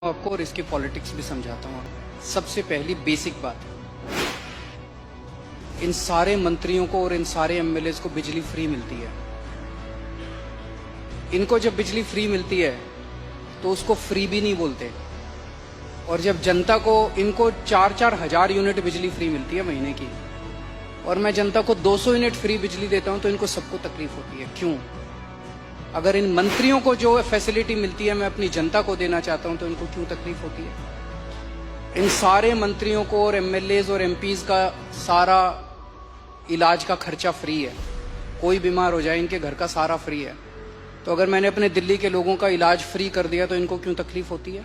आपको और इसकी पॉलिटिक्स भी समझाता हूँ। सबसे पहली बेसिक बात, इन सारे मंत्रियों को और इन सारे एमएलएस को बिजली फ्री मिलती है। इनको जब बिजली फ्री मिलती है तो उसको फ्री भी नहीं बोलते, और जब जनता को, इनको 4-4 हजार यूनिट बिजली फ्री मिलती है महीने की, और मैं जनता को 200 यूनिट फ्री बिजली देता हूं तो इनको सबको तकलीफ होती है। क्यों? अगर इन मंत्रियों को जो फैसिलिटी मिलती है मैं अपनी जनता को देना चाहता हूं तो इनको क्यों तकलीफ होती है? इन सारे मंत्रियों को और एमएलएज और एमपीज का सारा इलाज का खर्चा फ्री है। कोई बीमार हो जाए इनके घर का सारा फ्री है। तो अगर मैंने अपने दिल्ली के लोगों का इलाज फ्री कर दिया तो इनको क्यों तकलीफ होती है?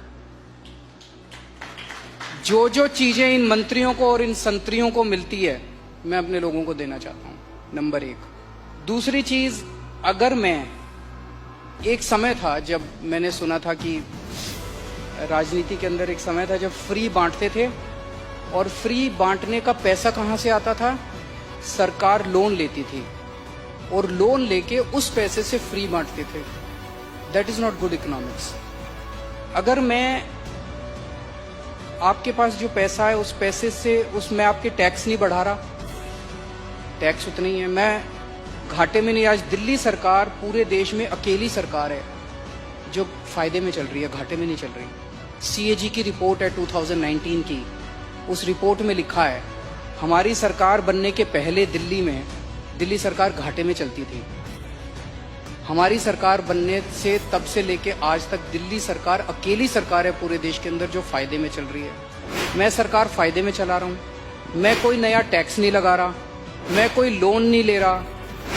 जो जो चीजें इन मंत्रियों को और इन संतरियों को मिलती है मैं अपने लोगों को देना चाहता हूं, नंबर 1। दूसरी चीज, अगर मैं, एक समय था जब मैंने सुना था कि राजनीति के अंदर एक समय था जब फ्री बांटते थे, और फ्री बांटने का पैसा कहां से आता था? सरकार लोन लेती थी और लोन लेके उस पैसे से फ्री बांटते थे। That is not good economics. अगर मैं, आपके पास जो पैसा है उस पैसे से, उसमें आपके टैक्स नहीं बढ़ा रहा, टैक्स उतना ही है, मैं घाटे में नहीं। आज दिल्ली सरकार पूरे देश में अकेली सरकार है जो फायदे में चल रही है, घाटे में नहीं चल रही। सीएजी की रिपोर्ट है 2019 की, उस रिपोर्ट में लिखा है हमारी सरकार बनने के पहले दिल्ली सरकार घाटे में चलती थी। हमारी सरकार बनने से तब से लेके आज तक दिल्ली सरकार अकेली सरकार है पूरे देश के अंदर जो फायदे में चल रही है। मैं सरकार फायदे में चला रहा हूं, मैं कोई नया टैक्स नहीं लगा रहा, मैं कोई लोन नहीं ले रहा।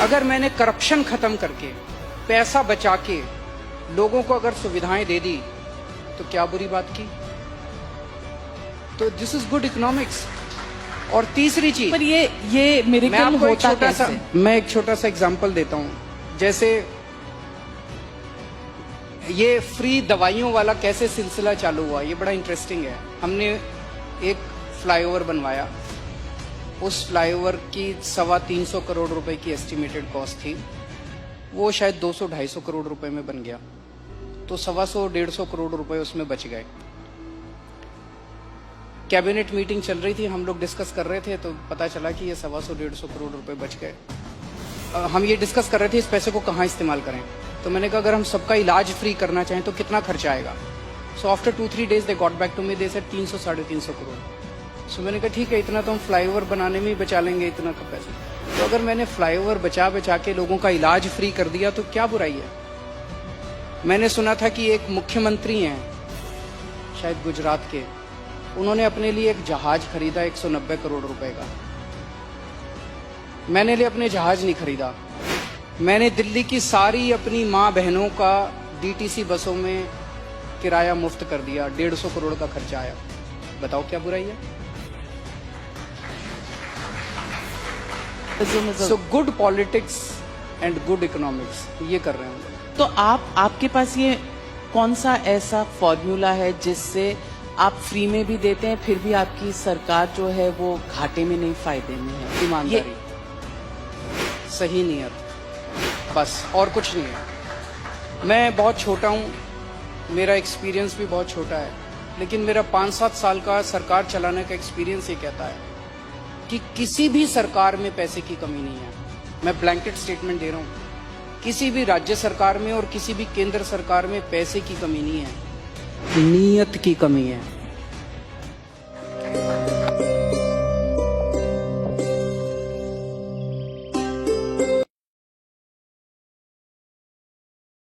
अगर मैंने करप्शन खत्म करके पैसा बचा के लोगों को अगर सुविधाएं दे दी तो क्या बुरी बात की? तो दिस इज गुड इकोनॉमिक्स। और तीसरी चीज, पर ये मेरे मैं आपको होता कैसे? मैं एक छोटा सा एग्जांपल देता हूं। जैसे ये फ्री दवाइयों वाला कैसे सिलसिला चालू हुआ, ये बड़ा इंटरेस्टिंग है। हमने एक फ्लाईओवर बनवाया, उस फ्लाईओवर की 325 करोड़ रुपए की एस्टिमेटेड कॉस्ट थी, वो शायद 200-250 करोड़ रुपए में बन गया, तो 125 करोड़ रुपए उसमें बच गए। कैबिनेट मीटिंग चल रही थी, हम लोग डिस्कस कर रहे थे, तो पता चला कि ये 125 करोड़ रुपए बच गए। हम ये डिस्कस कर रहे थे इस पैसे को कहाँ इस्तेमाल करें। तो मैंने कहा अगर हम सबका इलाज फ्री करना चाहें तो कितना खर्चा आएगा? So after 2-3 days they got back to me, they said 300-350 crore. So मैंने कहा ठीक है, इतना तो हम फ्लाईओवर बनाने में ही बचा लेंगे, इतना का पैसा। तो अगर मैंने फ्लाईओवर बचा के लोगों का इलाज फ्री कर दिया तो क्या बुराई है? मैंने सुना था कि एक मुख्यमंत्री हैं शायद गुजरात के, उन्होंने अपने लिए एक जहाज खरीदा 190 करोड़ रुपए का। मैंने लिए अपने जहाज नहीं खरीदा, मैंने दिल्ली की सारी अपनी माँ बहनों का डीटीसी बसों में किराया मुफ्त कर दिया, 150 करोड़ का खर्चा आया। बताओ क्या बुराई है? So good politics and good economics, ये कर रहे हैं। तो आपके पास ये कौन सा ऐसा फॉर्मूला है जिससे आप फ्री में भी देते हैं फिर भी आपकी सरकार जो है वो घाटे में नहीं फायदे में है? ईमानदारी, सही नियत, बस और कुछ नहीं है। मैं बहुत छोटा हूँ, मेरा एक्सपीरियंस भी बहुत छोटा है, लेकिन मेरा 5-7 साल का सरकार चलाने का एक्सपीरियंस ये कहता है कि किसी भी सरकार में पैसे की कमी नहीं है। मैं ब्लैंकेट स्टेटमेंट दे रहा हूँ, किसी भी राज्य सरकार में और किसी भी केंद्र सरकार में पैसे की कमी नहीं है, नीयत की कमी है।